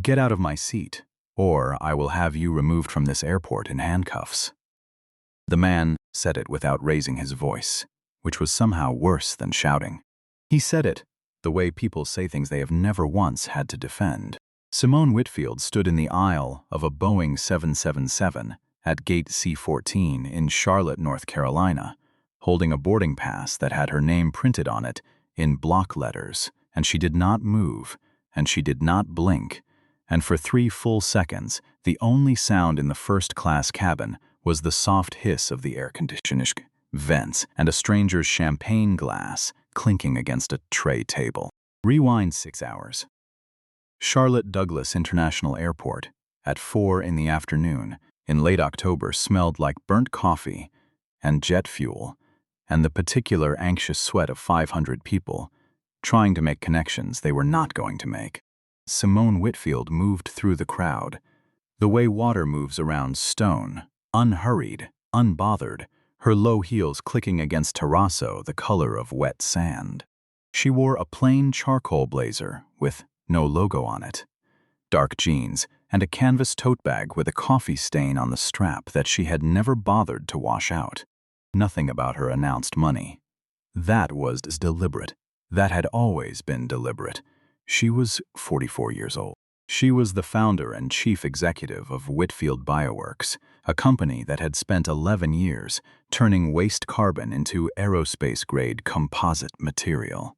Get out of my seat, or I will have you removed from this airport in handcuffs." The man said it without raising his voice, which was somehow worse than shouting. He said it the way people say things they have never once had to defend. Simone Whitfield stood in the aisle of a Boeing 777 at Gate C-14 in Charlotte, North Carolina, holding a boarding pass that had her name printed on it in block letters, and she did not move, and she did not blink, and for 3 full seconds, the only sound in the first-class cabin was the soft hiss of the air conditioning vents and a stranger's champagne glass clinking against a tray table. Rewind 6 hours. Charlotte Douglas International Airport, at 4 in the afternoon, in late October, smelled like burnt coffee and jet fuel, and the particular anxious sweat of 500 people, trying to make connections they were not going to make. Simone Whitfield moved through the crowd, the way water moves around stone, unhurried, unbothered, her low heels clicking against terrazzo the color of wet sand. She wore a plain charcoal blazer with no logo on it, dark jeans, and a canvas tote bag with a coffee stain on the strap that she had never bothered to wash out. Nothing about her announced money. That was deliberate. That had always been deliberate. She was 44 years old. She was the founder and chief executive of Whitfield Bioworks, a company that had spent 11 years turning waste carbon into aerospace-grade composite material.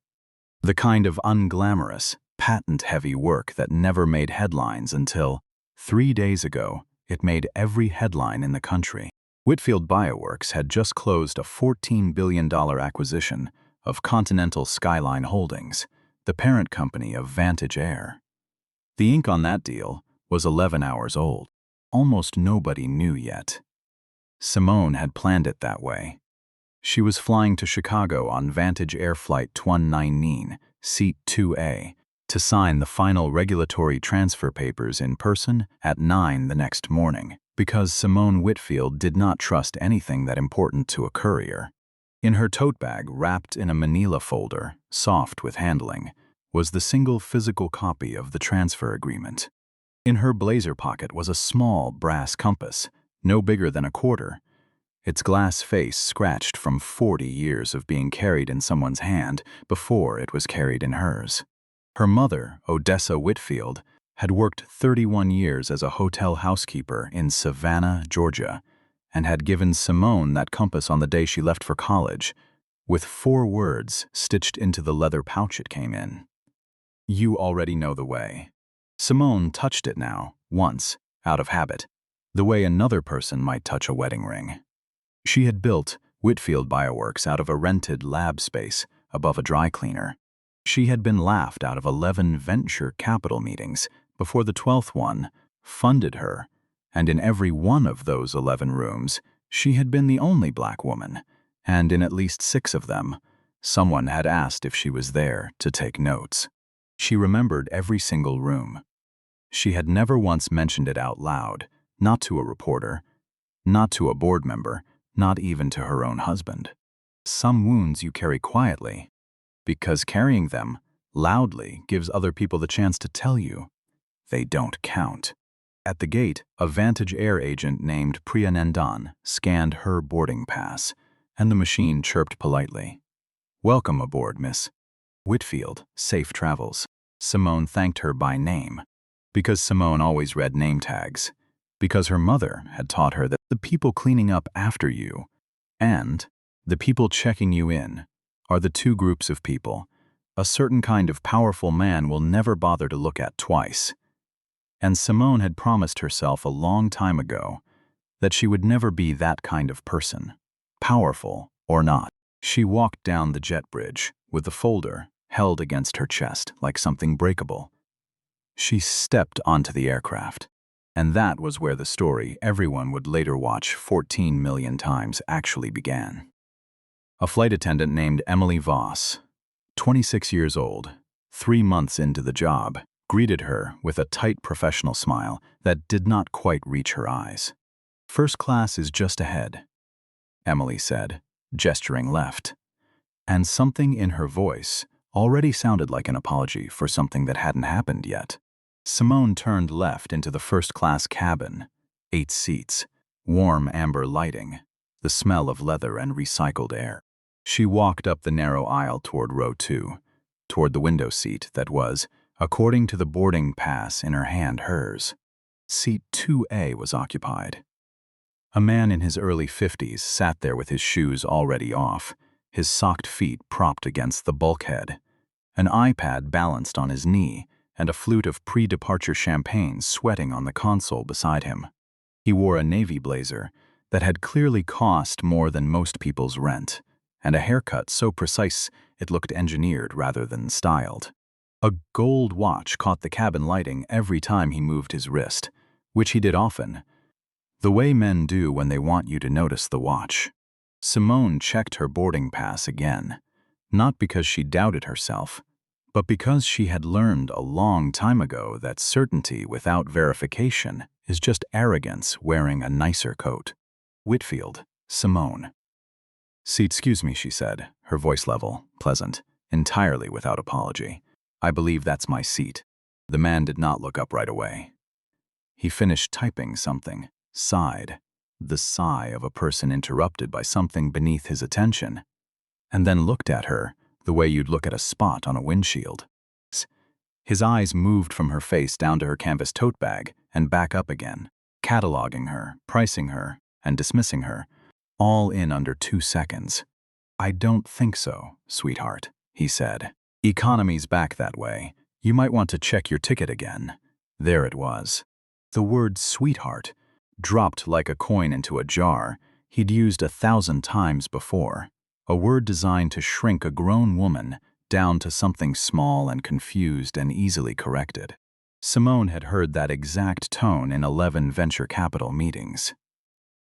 The kind of unglamorous, patent-heavy work that never made headlines until 3 days ago it made every headline in the country. Whitfield Bioworks had just closed a $14 billion acquisition of Continental Skyline Holdings, the parent company of Vantage Air. The ink on that deal was 11 hours old. Almost nobody knew yet. Simone had planned it that way. She was flying to Chicago on Vantage Air Flight 119, Seat 2A, to sign the final regulatory transfer papers in person at 9 the next morning, because Simone Whitfield did not trust anything that important to a courier. In her tote bag, wrapped in a manila folder, soft with handling, was the single physical copy of the transfer agreement. In her blazer pocket was a small brass compass, no bigger than a quarter, its glass face scratched from 40 years of being carried in someone's hand before it was carried in hers. Her mother, Odessa Whitfield, had worked 31 years as a hotel housekeeper in Savannah, Georgia, and had given Simone that compass on the day she left for college, with 4 words stitched into the leather pouch it came in. "You already know the way." Simone touched it now, once, out of habit, the way another person might touch a wedding ring. She had built Whitfield Bioworks out of a rented lab space above a dry cleaner. She had been laughed out of 11 venture capital meetings before the 12th one funded her, and in every one of those 11 rooms, she had been the only black woman, and in at least 6 of them, someone had asked if she was there to take notes. She remembered every single room. She had never once mentioned it out loud, not to a reporter, not to a board member, not even to her own husband. Some wounds you carry quietly, because carrying them loudly gives other people the chance to tell you they don't count. At the gate, a Vantage Air agent named Priya Nandan scanned her boarding pass, and the machine chirped politely. "Welcome aboard, Miss Whitfield. Safe travels." Simone thanked her by name, because Simone always read name tags, because her mother had taught her that the people cleaning up after you and the people checking you in are the 2 groups of people a certain kind of powerful man will never bother to look at twice. And Simone had promised herself a long time ago that she would never be that kind of person, powerful or not. She walked down the jet bridge with the folder held against her chest like something breakable. She stepped onto the aircraft, and that was where the story everyone would later watch 14 million times actually began. A flight attendant named Emily Voss, 26 years old, 3 months into the job, greeted her with a tight professional smile that did not quite reach her eyes. "First class is just ahead," Emily said, gesturing left, and something in her voice already sounded like an apology for something that hadn't happened yet. Simone turned left into the first-class cabin. 8 seats, warm amber lighting, the smell of leather and recycled air. She walked up the narrow aisle toward row 2, toward the window seat that was, according to the boarding pass in her hand, hers. Seat 2A was occupied. A man in his early 50s sat there with his shoes already off, his socked feet propped against the bulkhead. An iPad balanced on his knee, and a flute of pre-departure champagne sweating on the console beside him. He wore a navy blazer that had clearly cost more than most people's rent, and a haircut so precise it looked engineered rather than styled. A gold watch caught the cabin lighting every time he moved his wrist, which he did often, the way men do when they want you to notice the watch. Simone checked her boarding pass again, not because she doubted herself, but because she had learned a long time ago that certainty without verification is just arrogance wearing a nicer coat. Whitfield, Simone. Excuse me, she said, her voice level, pleasant, entirely without apology. I believe that's my seat. The man did not look up right away. He finished typing something, sighed, the sigh of a person interrupted by something beneath his attention, and then looked at her the way you'd look at a spot on a windshield. His eyes moved from her face down to her canvas tote bag and back up again, cataloging her, pricing her, and dismissing her, all in under 2 seconds. I don't think so, sweetheart, he said. Economy's back that way. You might want to check your ticket again. There it was. The word sweetheart, dropped like a coin into a jar, he'd used 1,000 times before. A word designed to shrink a grown woman down to something small and confused and easily corrected. Simone had heard that exact tone in 11 venture capital meetings.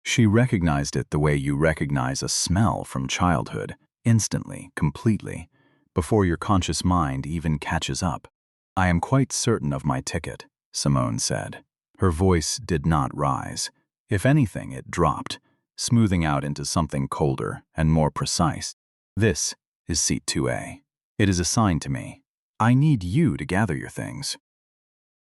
She recognized it the way you recognize a smell from childhood, instantly, completely, before your conscious mind even catches up. I am quite certain of my ticket, Simone said. Her voice did not rise. If anything, it dropped, smoothing out into something colder and more precise. This is seat 2A. It is assigned to me. I need you to gather your things.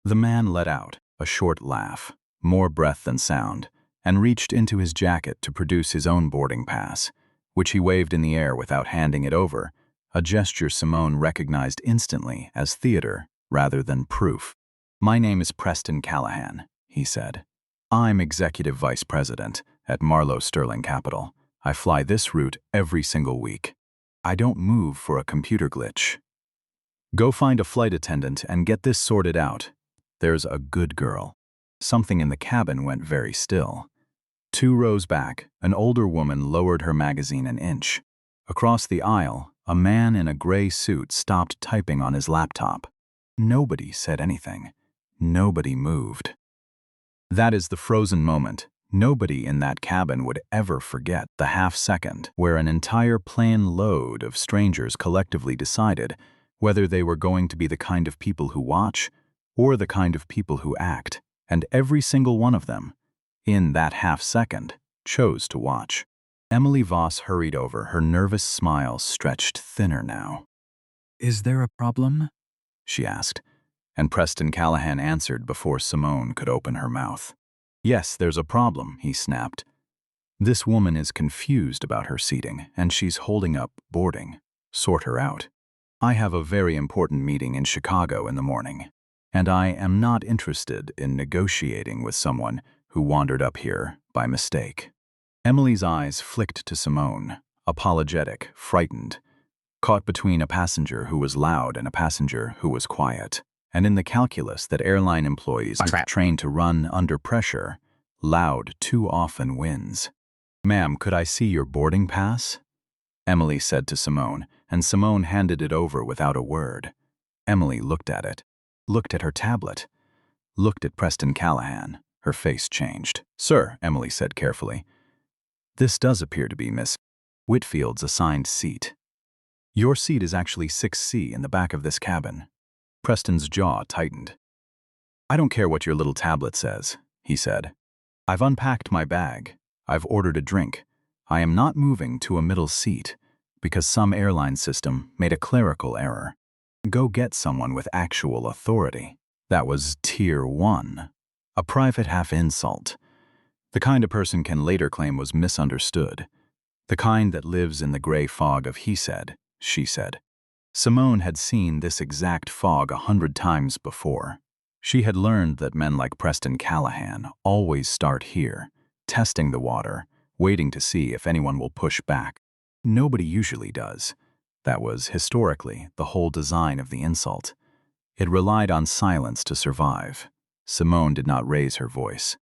The man let out a short laugh, more breath than sound, and reached into his jacket to produce his own boarding pass, which he waved in the air without handing it over, a gesture Simone recognized instantly as theater rather than proof. My name is Preston Callahan, he said. I'm Executive Vice President at Marlowe Sterling Capital. I fly this route every single week. I don't move for a computer glitch. Go find a flight attendant and get this sorted out. There's a good girl. Something in the cabin went very still. 2 rows back, an older woman lowered her magazine an inch. Across the aisle, a man in a gray suit stopped typing on his laptop. Nobody said anything. Nobody moved. That is the frozen moment. Nobody in that cabin would ever forget the half-second where an entire plane load of strangers collectively decided whether they were going to be the kind of people who watch or the kind of people who act, and every single one of them, in that half-second, chose to watch. Emily Voss hurried over, her nervous smile stretched thinner now. Is there a problem? She asked, and Preston Callahan answered before Simone could open her mouth. Yes, there's a problem, he snapped. This woman is confused about her seating, and she's holding up boarding. Sort her out. I have a very important meeting in Chicago in the morning, and I am not interested in negotiating with someone who wandered up here by mistake. Emily's eyes flicked to Simone, apologetic, frightened, caught between a passenger who was loud and a passenger who was quiet. And in the calculus that airline employees are trained to run under pressure, loud too often wins. Ma'am, could I see your boarding pass? Emily said to Simone, and Simone handed it over without a word. Emily looked at it, looked at her tablet, looked at Preston Callahan. Her face changed. Sir, Emily said carefully, this does appear to be Miss Whitfield's assigned seat. Your seat is actually 6C in the back of this cabin. Preston's jaw tightened. I don't care what your little tablet says, he said. I've unpacked my bag. I've ordered a drink. I am not moving to a middle seat because some airline system made a clerical error. Go get someone with actual authority. That was Tier 1, a private half-insult. The kind a person can later claim was misunderstood. The kind that lives in the gray fog of he said, she said. Simone had seen this exact fog 100 times before. She had learned that men like Preston Callahan always start here, testing the water, waiting to see if anyone will push back. Nobody usually does. That was, historically, the whole design of the insult. It relied on silence to survive. Simone did not raise her voice.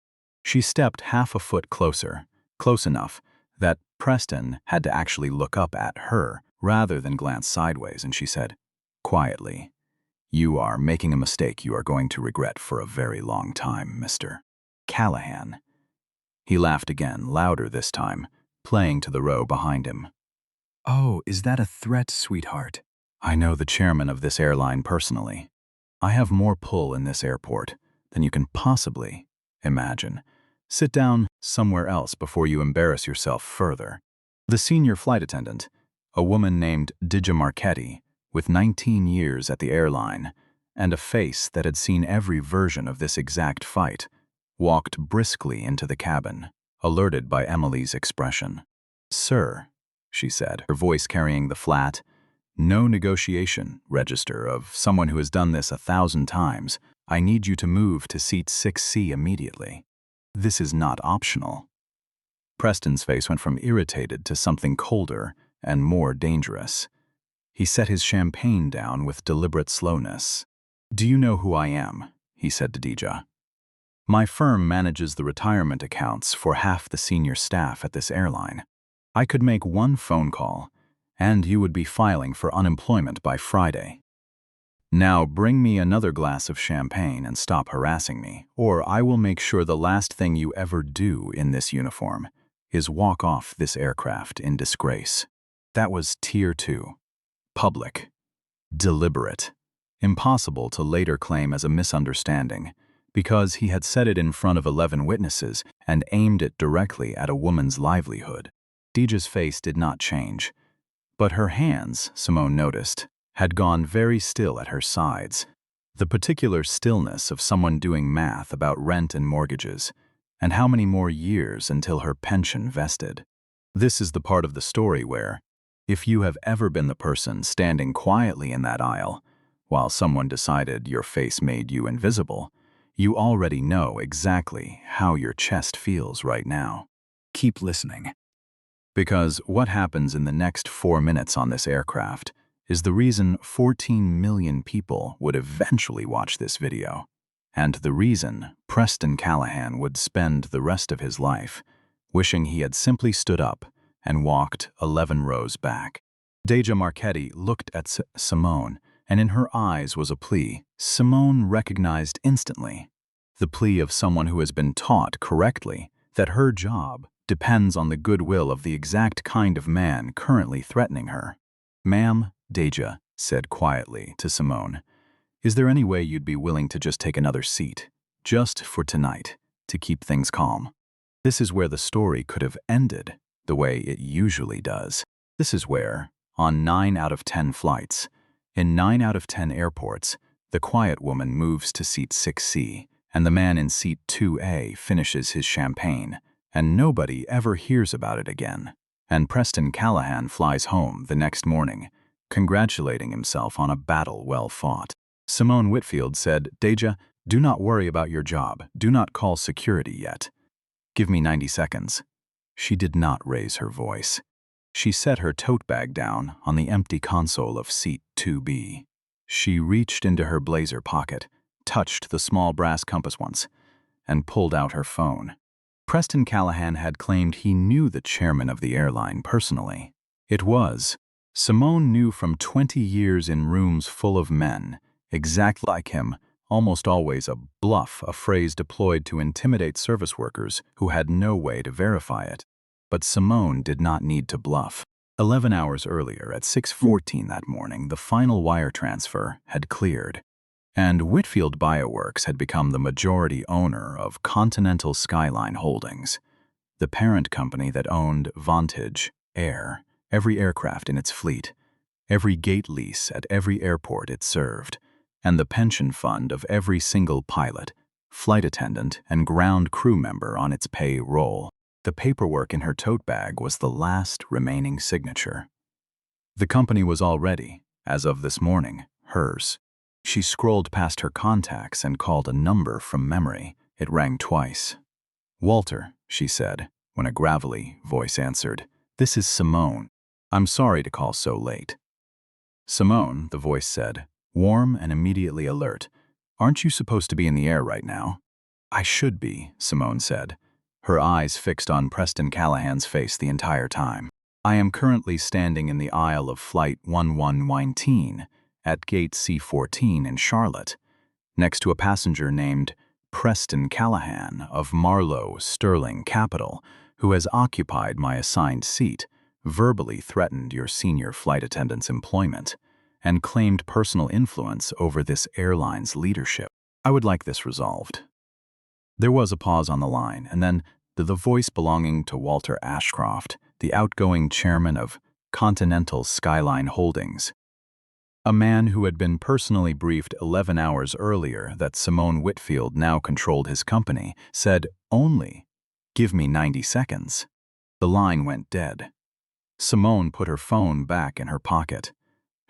She stepped half a foot closer, close enough that Preston had to actually look up at her rather than glance sideways, and she said, quietly, "You are making a mistake you are going to regret for a very long time, Mr. Callahan." He laughed again, louder this time, playing to the row behind him. "Oh, is that a threat, sweetheart? I know the chairman of this airline personally. I have more pull in this airport than you can possibly imagine. Sit down somewhere else before you embarrass yourself further." The senior flight attendant, a woman named Dija Marchetti, with 19 years at the airline and a face that had seen every version of this exact fight, walked briskly into the cabin, alerted by Emily's expression. "Sir," she said, her voice carrying the flat, no negotiation register of someone who has done this 1,000 times, "I need you to move to seat 6C immediately. This is not optional." Preston's face went from irritated to something colder and more dangerous. He set his champagne down with deliberate slowness. "Do you know who I am?" he said to Dija. "My firm manages the retirement accounts for half the senior staff at this airline. I could make one phone call, and you would be filing for unemployment by Friday. Now bring me another glass of champagne and stop harassing me, or I will make sure the last thing you ever do in this uniform is walk off this aircraft in disgrace." That was Tier 2. Public. Deliberate. Impossible to later claim as a misunderstanding, because he had said it in front of 11 witnesses and aimed it directly at a woman's livelihood. Dija's face did not change, but her hands, Simone noticed, had gone very still at her sides. The particular stillness of someone doing math about rent and mortgages, and how many more years until her pension vested. This is the part of the story where, if you have ever been the person standing quietly in that aisle, while someone decided your face made you invisible, you already know exactly how your chest feels right now. Keep listening. Because what happens in the next 4 minutes on this aircraft is the reason 14 million people would eventually watch this video, and the reason Preston Callahan would spend the rest of his life wishing he had simply stood up and walked 11 rows back. Dija Marchetti looked at Simone, and in her eyes was a plea Simone recognized instantly. The plea of someone who has been taught correctly that her job depends on the goodwill of the exact kind of man currently threatening her. "Ma'am," Dija said quietly to Simone, "is there any way you'd be willing to just take another seat, just for tonight, to keep things calm?" This is where the story could have ended, the way it usually does. This is where, on 9 out of 10 flights, in 9 out of 10 airports, the quiet woman moves to seat 6C, and the man in seat 2A finishes his champagne, and nobody ever hears about it again. And Preston Callahan flies home the next morning, congratulating himself on a battle well fought. Simone Whitfield said, "Dija, do not worry about your job. Do not call security yet. Give me 90 seconds. She did not raise her voice. She set her tote bag down on the empty console of seat 2B. She reached into her blazer pocket, touched the small brass compass once, and pulled out her phone. Preston Callahan had claimed he knew the chairman of the airline personally. It was, Simone knew from 20 years in rooms full of men, exactly like him, almost always a bluff, a phrase deployed to intimidate service workers who had no way to verify it. But Simone did not need to bluff. 11 hours earlier, at 6:14 that morning, the final wire transfer had cleared, and Whitfield Bioworks had become the majority owner of Continental Skyline Holdings, the parent company that owned Vantage, Air, every aircraft in its fleet, every gate lease at every airport it served, and the pension fund of every single pilot, flight attendant, and ground crew member on its payroll. The paperwork in her tote bag was the last remaining signature. The company was already, as of this morning, hers. She scrolled past her contacts and called a number from memory. It rang twice. "Walter," she said, when a gravelly voice answered. "This is Simone. I'm sorry to call so late." "Simone," the voice said, warm and immediately alert. "Aren't you supposed to be in the air right now?" "I should be," Simone said, her eyes fixed on Preston Callahan's face the entire time. "I am currently standing in the aisle of Flight 1119 at Gate C14 in Charlotte, next to a passenger named Preston Callahan of Marlow, Sterling Capital, who has occupied my assigned seat, verbally threatened your senior flight attendant's employment, and claimed personal influence over this airline's leadership. I would like this resolved." There was a pause on the line, and then the voice belonging to Walter Ashcroft, the outgoing chairman of Continental Skyline Holdings, a man who had been personally briefed 11 hours earlier that Simone Whitfield now controlled his company, said, "Only give me 90 seconds." The line went dead. Simone put her phone back in her pocket.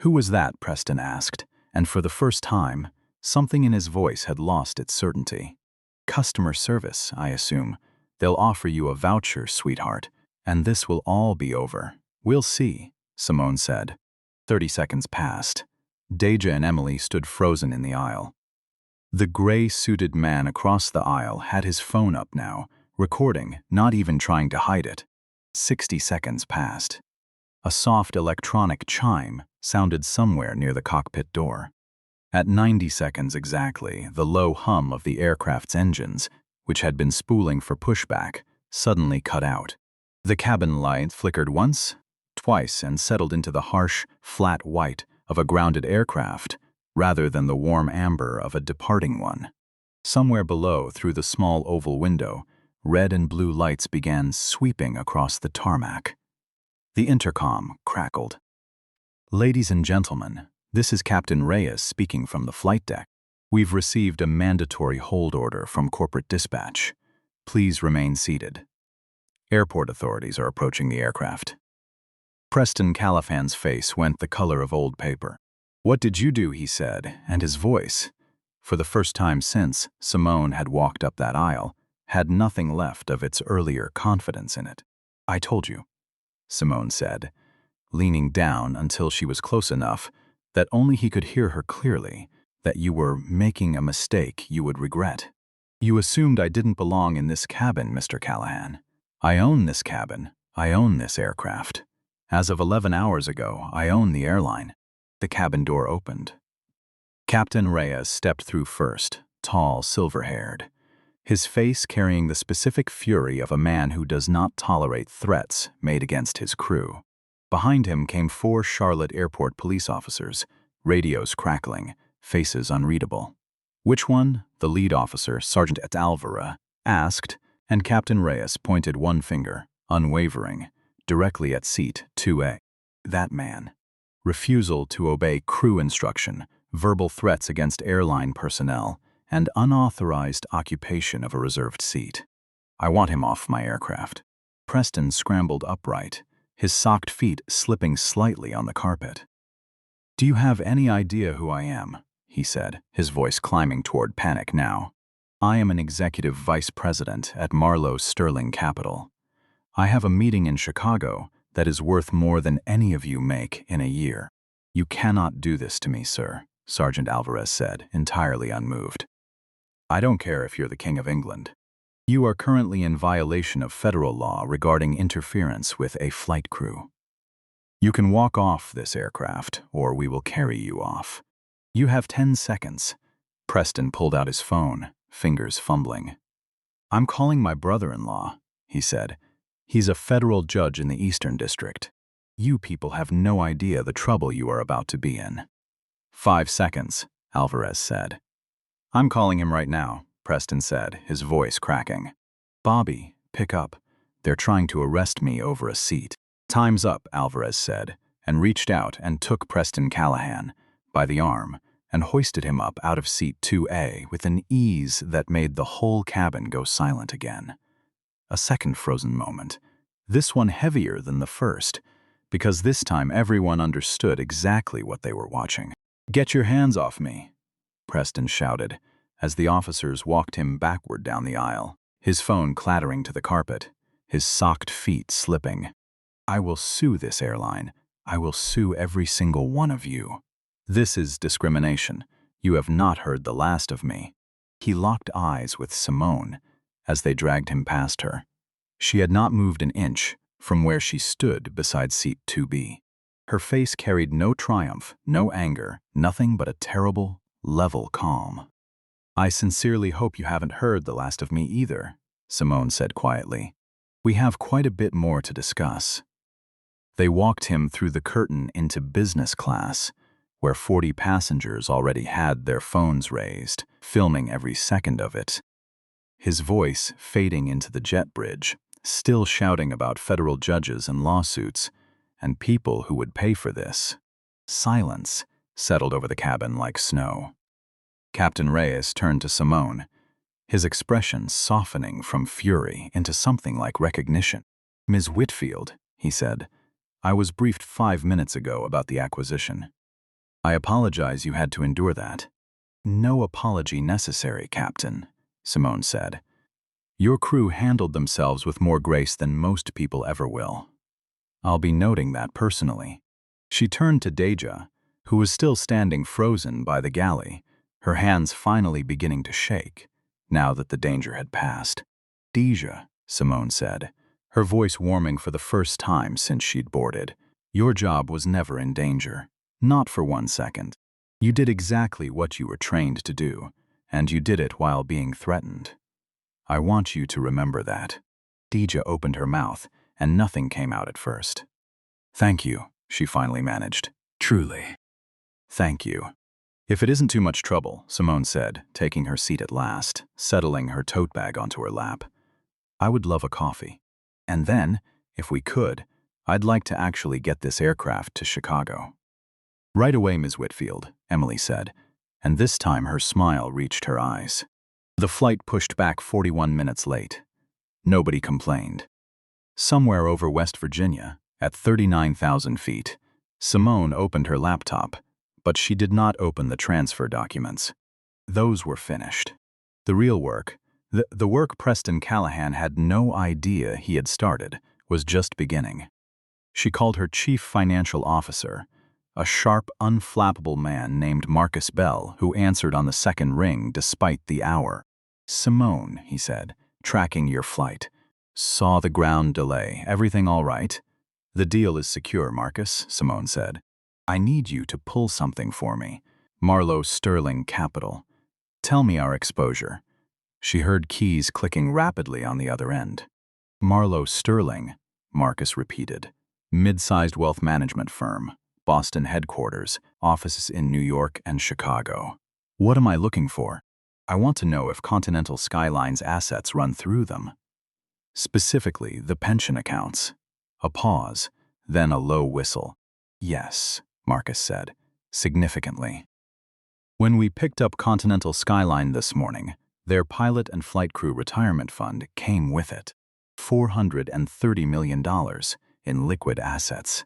"Who was that?" Preston asked, and for the first time, something in his voice had lost its certainty. "Customer service, I assume. They'll offer you a voucher, sweetheart, and this will all be over." "We'll see," Simone said. 30 seconds passed. Deja and Emily stood frozen in the aisle. The gray-suited man across the aisle had his phone up now, recording, not even trying to hide it. 60 seconds passed. A soft electronic chime sounded somewhere near the cockpit door. At 90 seconds exactly, the low hum of the aircraft's engines, which had been spooling for pushback, suddenly cut out. The cabin light flickered once, twice, and settled into the harsh, flat white of a grounded aircraft rather than the warm amber of a departing one. Somewhere below, through the small oval window, red and blue lights began sweeping across the tarmac. The intercom crackled. "Ladies and gentlemen, this is Captain Reyes speaking from the flight deck. We've received a mandatory hold order from corporate dispatch. Please remain seated. Airport authorities are approaching the aircraft." Preston Callahan's face went the color of old paper. "What did you do?" he said, and his voice, for the first time since Simone had walked up that aisle, had nothing left of its earlier confidence in it. "I told you," Simone said, leaning down until she was close enough that only he could hear her clearly, "that you were making a mistake you would regret. You assumed I didn't belong in this cabin, Mr. Callahan. I own this cabin. I own this aircraft. As of 11 hours ago, I own the airline." The cabin door opened. Captain Reyes stepped through first, tall, silver-haired, his face carrying the specific fury of a man who does not tolerate threats made against his crew. Behind him came 4 Charlotte Airport police officers, radios crackling, faces unreadable. "Which one?" the lead officer, Sergeant Alvarez, asked, and Captain Reyes pointed one finger, unwavering, directly at seat 2A. "That man." Refusal to obey crew instruction, verbal threats against airline personnel, and unauthorized occupation of a reserved seat. "I want him off my aircraft." Preston scrambled upright, his socked feet slipping slightly on the carpet. "Do you have any idea who I am?" he said, his voice climbing toward panic now. "I am an executive vice president at Marlow Sterling Capital. I have a meeting in Chicago that is worth more than any of you make in a year." "You cannot do this to me, sir," Sergeant Alvarez said, entirely unmoved. "I don't care if you're the King of England. You are currently in violation of federal law regarding interference with a flight crew. You can walk off this aircraft, or we will carry you off. You have 10 seconds. Preston pulled out his phone, fingers fumbling. "I'm calling my brother-in-law," he said. "He's a federal judge in the Eastern District. You people have no idea the trouble you are about to be in." 5 seconds, Alvarez said. "I'm calling him right now," Preston said, his voice cracking. "Bobby, pick up. They're trying to arrest me over a seat." "Time's up," Alvarez said, and reached out and took Preston Callahan by the arm, and hoisted him up out of seat 2A with an ease that made the whole cabin go silent again. A second frozen moment, this one heavier than the first, because this time everyone understood exactly what they were watching. "Get your hands off me," Preston shouted, as the officers walked him backward down the aisle, his phone clattering to the carpet, his socked feet slipping. "I will sue this airline. I will sue every single one of you. This is discrimination. You have not heard the last of me." He locked eyes with Simone as they dragged him past her. She had not moved an inch from where she stood beside seat 2B. Her face carried no triumph, no anger, nothing but a terrible, level calm. "I sincerely hope you haven't heard the last of me either," Simone said quietly. "We have quite a bit more to discuss." They walked him through the curtain into business class, where 40 passengers already had their phones raised, filming every second of it. His voice fading into the jet bridge, still shouting about federal judges and lawsuits, and people who would pay for this. Silence settled over the cabin like snow. Captain Reyes turned to Simone, his expression softening from fury into something like recognition. "Ms. Whitfield," he said, "I was briefed 5 minutes ago about the acquisition. I apologize you had to endure that." "No apology necessary, Captain," Simone said. "Your crew handled themselves with more grace than most people ever will. I'll be noting that personally." She turned to Deja, who was still standing frozen by the galley, her hands finally beginning to shake, now that the danger had passed. "Deja," Simone said, her voice warming for the first time since she'd boarded, "your job was never in danger. Not for 1 second. You did exactly what you were trained to do, and you did it while being threatened. I want you to remember that." Deja opened her mouth, and nothing came out at first. "Thank you," she finally managed. "Truly. Thank you." "If it isn't too much trouble," Simone said, taking her seat at last, settling her tote bag onto her lap, "I would love a coffee. And then, if we could, I'd like to actually get this aircraft to Chicago." "Right away, Ms. Whitfield," Emily said, and this time her smile reached her eyes. The flight pushed back 41 minutes late. Nobody complained. Somewhere over West Virginia, at 39,000 feet, Simone opened her laptop, but she did not open the transfer documents. Those were finished. The real work, the work Preston Callahan had no idea he had started, was just beginning. She called her chief financial officer, a sharp, unflappable man named Marcus Bell, who answered on the second ring despite the hour. "Simone," he said, "tracking your flight. Saw the ground delay. Everything all right?" "The deal is secure, Marcus," Simone said. "I need you to pull something for me. Marlowe Sterling Capital. Tell me our exposure." She heard keys clicking rapidly on the other end. "Marlowe Sterling," Marcus repeated. "Mid-sized wealth management firm. Boston headquarters, offices in New York and Chicago. What am I looking for? I want to know if Continental Skyline's assets run through them. Specifically, the pension accounts." A pause, then a low whistle. "Yes," Marcus said, significantly. "When we picked up Continental Skyline this morning, their pilot and flight crew retirement fund came with it. $430 million in liquid assets,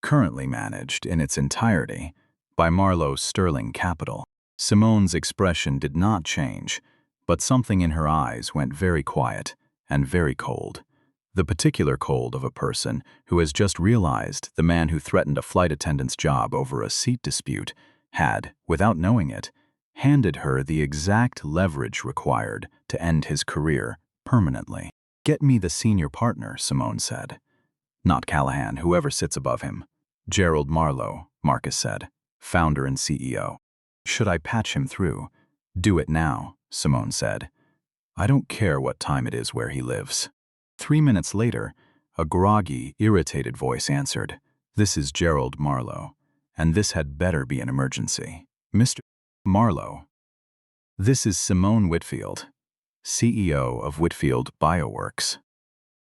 currently managed in its entirety by Marlowe Sterling Capital." Simone's expression did not change, but something in her eyes went very quiet and very cold. The particular cold of a person who has just realized the man who threatened a flight attendant's job over a seat dispute had, without knowing it, handed her the exact leverage required to end his career permanently. "Get me the senior partner," Simone said. "Not Callahan, whoever sits above him. Gerald Marlowe," Marcus said, "founder and CEO. "Should I patch him through?" "Do it now," Simone said. "I don't care what time it is where he lives." 3 minutes later, a groggy, irritated voice answered, "This is Gerald Marlowe, and this had better be an emergency." "Mr. Marlowe." "This is Simone Whitfield, CEO of Whitfield Bioworks."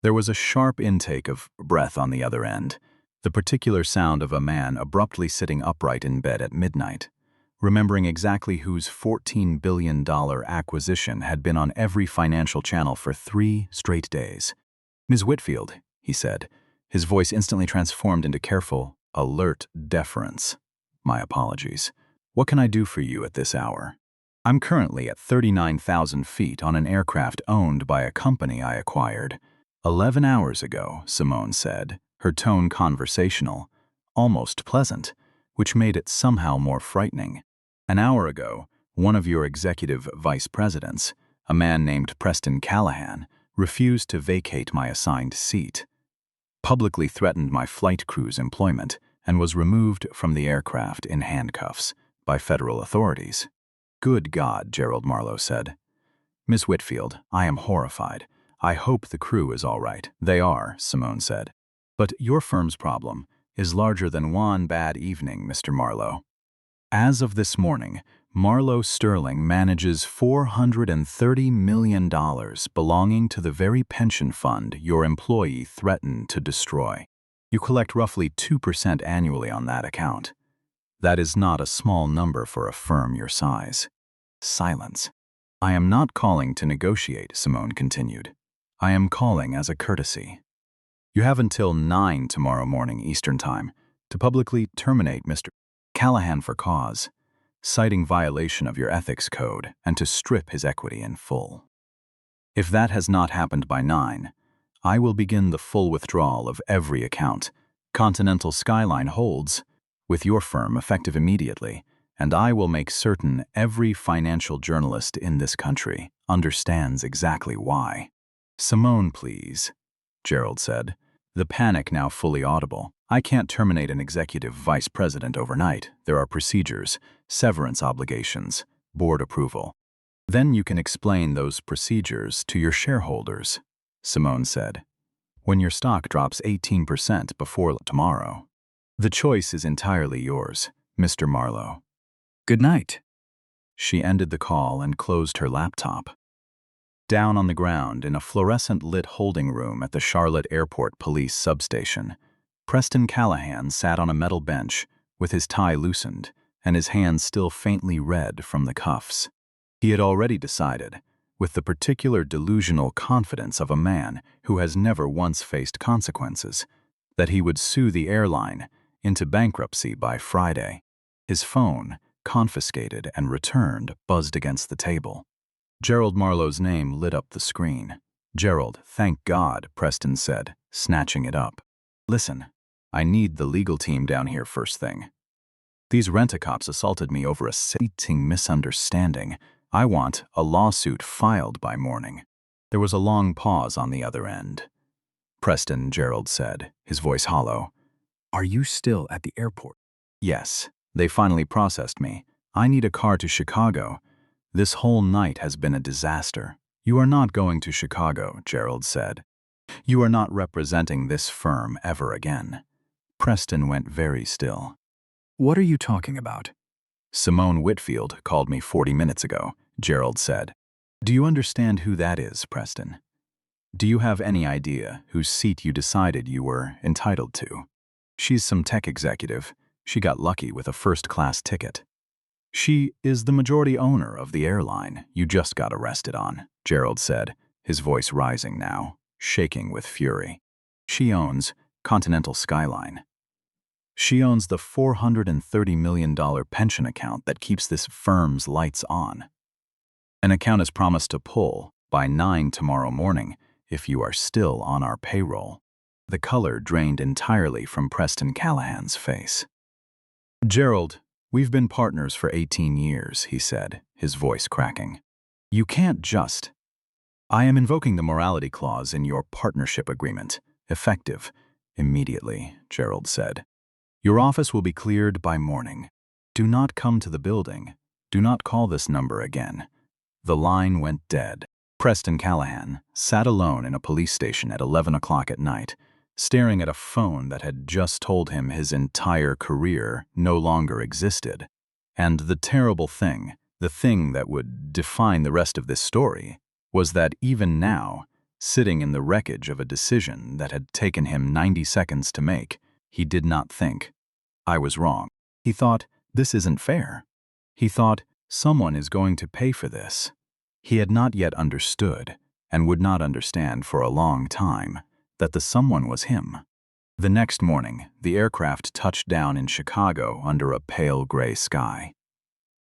There was a sharp intake of breath on the other end, the particular sound of a man abruptly sitting upright in bed at midnight, remembering exactly whose $14 billion acquisition had been on every financial channel for 3 straight days. "Ms. Whitfield," he said, his voice instantly transformed into careful, alert deference. "My apologies. What can I do for you at this hour?" "I'm currently at 39,000 feet on an aircraft owned by a company I acquired 11 hours ago," Simone said, her tone conversational, almost pleasant, which made it somehow more frightening. "An hour ago, one of your executive vice presidents, a man named Preston Callahan, refused to vacate my assigned seat, publicly threatened my flight crew's employment, and was removed from the aircraft in handcuffs by federal authorities." "Good God," Gerald Marlowe said. "Miss Whitfield, I am horrified. I hope the crew is all right." "They are," Simone said. "But your firm's problem is larger than one bad evening, Mr. Marlowe. As of this morning, Marlowe Sterling manages $430 million belonging to the very pension fund your employee threatened to destroy. You collect roughly 2% annually on that account. That is not a small number for a firm your size." Silence. "I am not calling to negotiate," Simone continued. "I am calling as a courtesy. You have until 9 tomorrow morning Eastern Time to publicly terminate Mr. Callahan for cause, citing violation of your ethics code, and to strip his equity in full. If that has not happened by 9, I will begin the full withdrawal of every account Continental Skyline holds with your firm effective immediately, and I will make certain every financial journalist in this country understands exactly why." "Simone, please," Gerald said, the panic now fully audible. "I can't terminate an executive vice president overnight. There are procedures, severance obligations, board approval." "Then you can explain those procedures to your shareholders," Simone said, "when your stock drops 18% before tomorrow. The choice is entirely yours, Mr. Marlowe. Good night." She ended the call and closed her laptop. Down on the ground in a fluorescent-lit holding room at the Charlotte Airport Police substation, Preston Callahan sat on a metal bench with his tie loosened and his hands still faintly red from the cuffs. He had already decided, with the particular delusional confidence of a man who has never once faced consequences, that he would sue the airline into bankruptcy by Friday. His phone, confiscated and returned, buzzed against the table. Gerald Marlowe's name lit up the screen. "Gerald, thank God," Preston said, snatching it up. "Listen, I need the legal team down here first thing. These rent-a-cops assaulted me over a seating misunderstanding. I want a lawsuit filed by morning." There was a long pause on the other end. "Preston," Gerald said, his voice hollow. "Are you still at the airport?" "Yes. They finally processed me. I need a car to Chicago. This whole night has been a disaster." "You are not going to Chicago," Gerald said. "You are not representing this firm ever again." Preston went very still. "What are you talking about?" "Simone Whitfield called me 40 minutes ago," Gerald said. "Do you understand who that is, Preston? Do you have any idea whose seat you decided you were entitled to? She's some tech executive. She got lucky with a first-class ticket. She is the majority owner of the airline you just got arrested on," Gerald said, his voice rising now, shaking with fury. "She owns Continental Skyline. She owns the $430 million pension account that keeps this firm's lights on. An account is promised to pull by 9 tomorrow morning if you are still on our payroll." The color drained entirely from Preston Callahan's face. "Gerald, we've been partners for 18 years, he said, his voice cracking. "You can't just—" "I am invoking the morality clause in your partnership agreement, effective immediately," Gerald said. "Your office will be cleared by morning. Do not come to the building. Do not call this number again." The line went dead. Preston Callahan sat alone in a police station at 11 o'clock at night, staring at a phone that had just told him his entire career no longer existed. And the terrible thing, the thing that would define the rest of this story, was that even now, sitting in the wreckage of a decision that had taken him 90 seconds to make, he did not think, "I was wrong." He thought, "This isn't fair." He thought, someone is going to pay for this. He had not yet understood, and would not understand for a long time, that the someone was him. The next morning, the aircraft touched down in Chicago under a pale gray sky.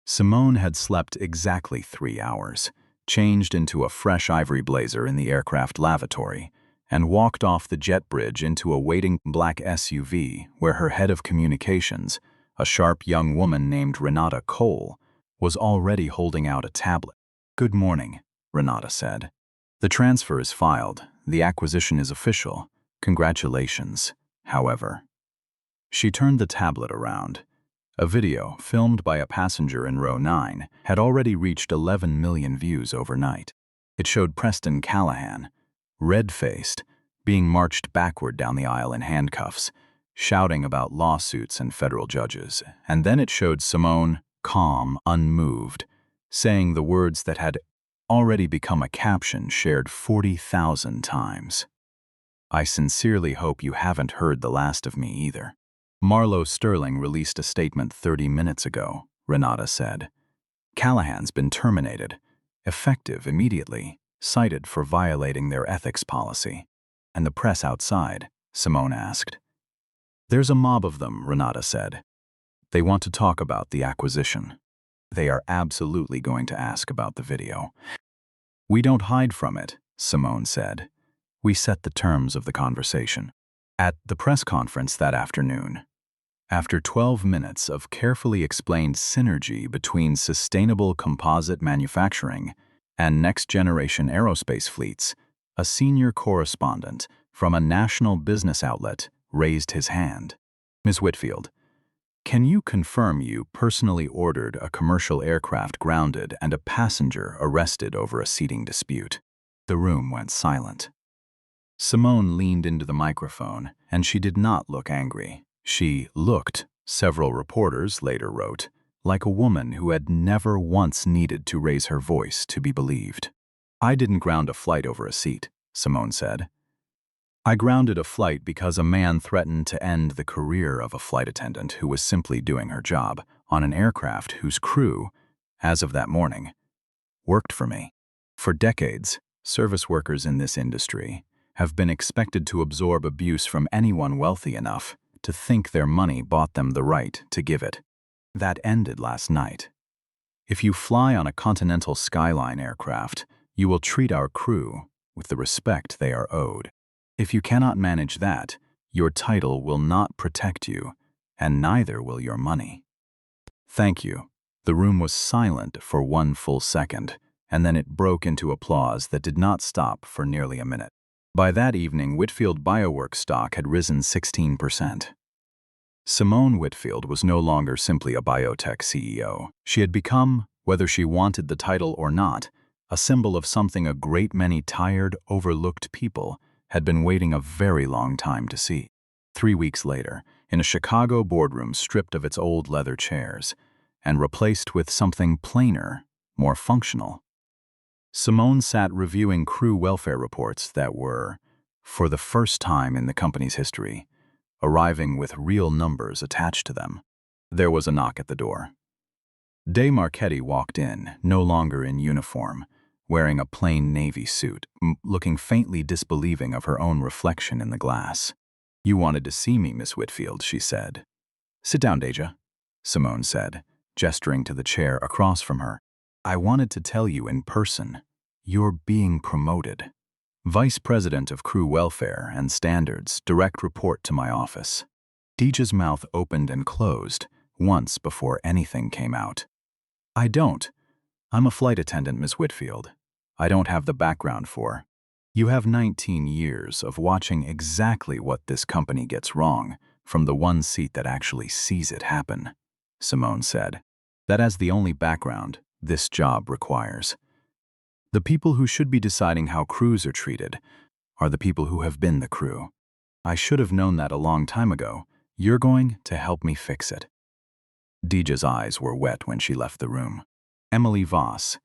Simone had slept exactly 3 hours, changed into a fresh ivory blazer in the aircraft lavatory, and walked off the jet bridge into a waiting black SUV where her head of communications, a sharp young woman named Renata Cole, was already holding out a tablet. "Good morning," Renata said. "The transfer is filed. The acquisition is official. Congratulations, however." She turned the tablet around. A video, filmed by a passenger in row 9, had already reached 11 million views overnight. It showed Preston Callahan, red-faced, being marched backward down the aisle in handcuffs, shouting about lawsuits and federal judges. And then it showed Simone, calm, unmoved, saying the words that had already become a caption shared 40,000 times. "I sincerely hope you haven't heard the last of me either." "Marlowe Sterling released a statement 30 minutes ago," Renata said. "Callahan's been terminated, effective immediately, cited for violating their ethics policy." "And the press outside?" Simone asked. "There's a mob of them," Renata said. "They want to talk about the acquisition. They are absolutely going to ask about the video." "We don't hide from it," Simone said. "We set the terms of the conversation." At the press conference that afternoon, after 12 minutes of carefully explained synergy between sustainable composite manufacturing and next-generation aerospace fleets, a senior correspondent from a national business outlet raised his hand. "Ms. Whitfield, can you confirm you personally ordered a commercial aircraft grounded and a passenger arrested over a seating dispute?" The room went silent. Simone leaned into the microphone, and she did not look angry. She looked, several reporters later wrote, like a woman who had never once needed to raise her voice to be believed. "I didn't ground a flight over a seat," Simone said. "I grounded a flight because a man threatened to end the career of a flight attendant who was simply doing her job on an aircraft whose crew, as of that morning, worked for me. For decades, service workers in this industry have been expected to absorb abuse from anyone wealthy enough to think their money bought them the right to give it. That ended last night. If you fly on a Continental Skyline aircraft, you will treat our crew with the respect they are owed. If you cannot manage that, your title will not protect you, and neither will your money." "Thank you." The room was silent for 1 full second, and then it broke into applause that did not stop for nearly a minute. By that evening, Whitfield Bioworks stock had risen 16%. Simone Whitfield was no longer simply a biotech CEO. She had become, whether she wanted the title or not, a symbol of something a great many tired, overlooked people had been waiting a very long time to see. 3 weeks later, in a Chicago boardroom stripped of its old leather chairs and replaced with something plainer, more functional, Simone sat reviewing crew welfare reports that were, for the first time in the company's history, arriving with real numbers attached to them. There was a knock at the door. Day Marchetti walked in, no longer in uniform, wearing a plain navy suit, looking faintly disbelieving of her own reflection in the glass. "You wanted to see me, Miss Whitfield," she said. "Sit down, Deja," Simone said, gesturing to the chair across from her. "I wanted to tell you in person. You're being promoted. Vice President of Crew Welfare and Standards, direct report to my office." Deja's mouth opened and closed once before anything came out. "I don't. I'm a flight attendant, Miss Whitfield. I don't have the background for." "You have 19 years of watching exactly what this company gets wrong from the one seat that actually sees it happen," Simone said. "That is the only background this job requires. The people who should be deciding how crews are treated are the people who have been the crew. I should have known that a long time ago. You're going to help me fix it." Deja's eyes were wet when she left the room. Emily Voss,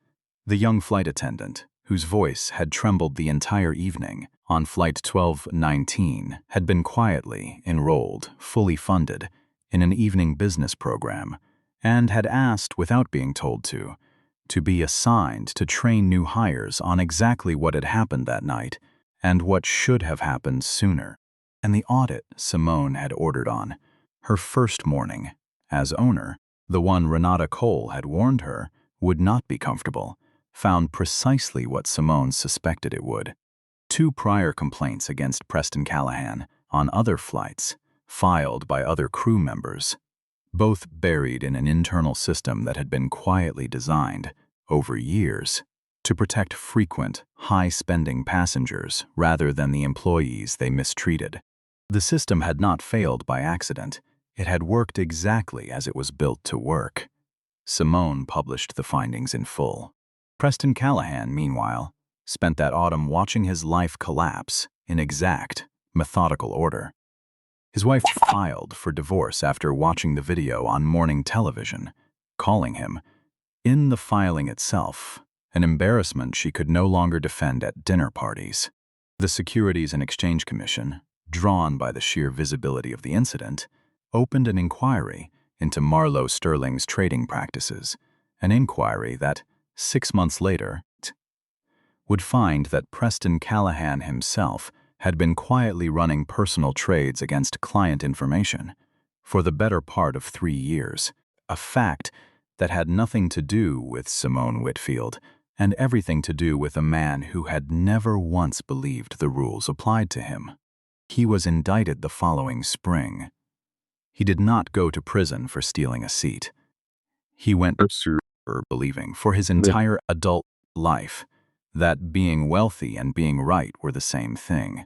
the young flight attendant, whose voice had trembled the entire evening on Flight 1219, had been quietly enrolled, fully funded, in an evening business program, and had asked, without being told to be assigned to train new hires on exactly what had happened that night and what should have happened sooner. And the audit Simone had ordered on, her first morning as owner, the one Renata Cole had warned her would not be comfortable, found precisely what Simone suspected it would. 2 prior complaints against Preston Callahan on other flights, filed by other crew members, both buried in an internal system that had been quietly designed, over years, to protect frequent, high-spending passengers rather than the employees they mistreated. The system had not failed by accident. It had worked exactly as it was built to work. Simone published the findings in full. Preston Callahan, meanwhile, spent that autumn watching his life collapse in exact, methodical order. His wife filed for divorce after watching the video on morning television, calling him, in the filing itself, an embarrassment she could no longer defend at dinner parties. The Securities and Exchange Commission, drawn by the sheer visibility of the incident, opened an inquiry into Marlowe Sterling's trading practices, an inquiry that, 6 months later, would find that Preston Callahan himself had been quietly running personal trades against client information for the better part of 3 years, a fact that had nothing to do with Simone Whitfield and everything to do with a man who had never once believed the rules applied to him. He was indicted the following spring. He did not go to prison for stealing a seat. He went to believing for his entire adult life that being wealthy and being right were the same thing,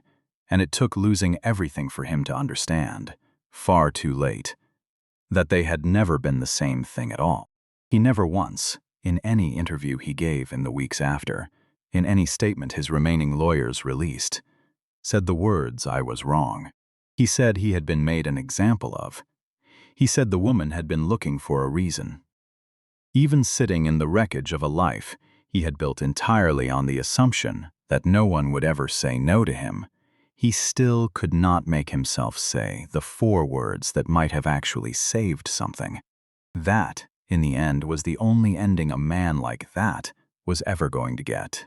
and it took losing everything for him to understand, far too late, that they had never been the same thing at all. He never once, in any interview he gave in the weeks after, in any statement his remaining lawyers released, said the words, "I was wrong." He said he had been made an example of. He said the woman had been looking for a reason. Even sitting in the wreckage of a life he had built entirely on the assumption that no one would ever say no to him, he still could not make himself say the 4 words that might have actually saved something. That, in the end, was the only ending a man like that was ever going to get.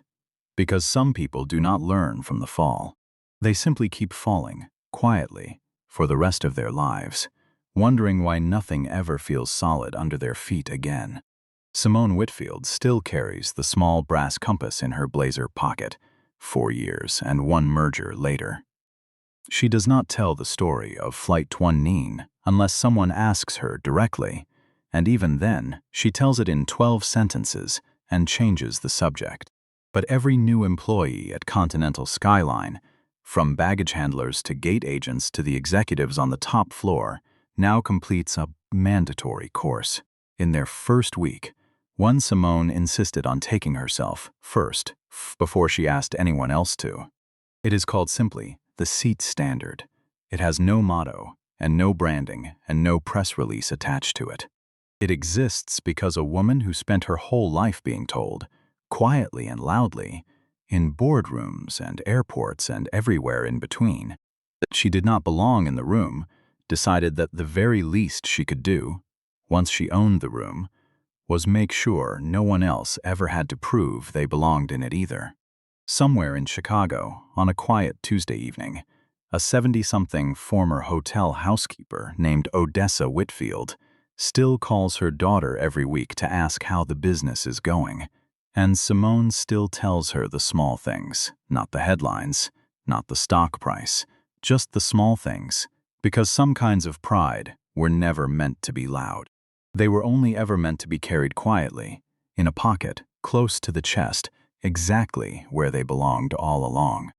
Because some people do not learn from the fall. They simply keep falling, quietly, for the rest of their lives, wondering why nothing ever feels solid under their feet again. Simone Whitfield still carries the small brass compass in her blazer pocket, 4 years and 1 merger later. She does not tell the story of Flight 19 unless someone asks her directly, and even then, she tells it in 12 sentences and changes the subject. But every new employee at Continental Skyline, from baggage handlers to gate agents to the executives on the top floor, now completes a mandatory course. In their first week, one Simone insisted on taking herself first, before she asked anyone else to. It is called simply the Seat Standard. It has no motto, and no branding, and no press release attached to it. It exists because a woman who spent her whole life being told, quietly and loudly, in boardrooms and airports and everywhere in between, that she did not belong in the room, decided that the very least she could do, once she owned the room, was make sure no one else ever had to prove they belonged in it either. Somewhere in Chicago, on a quiet Tuesday evening, a 70-something former hotel housekeeper named Odessa Whitfield still calls her daughter every week to ask how the business is going, and Simone still tells her the small things, not the headlines, not the stock price, just the small things, because some kinds of pride were never meant to be loud. They were only ever meant to be carried quietly, in a pocket, close to the chest, exactly where they belonged all along.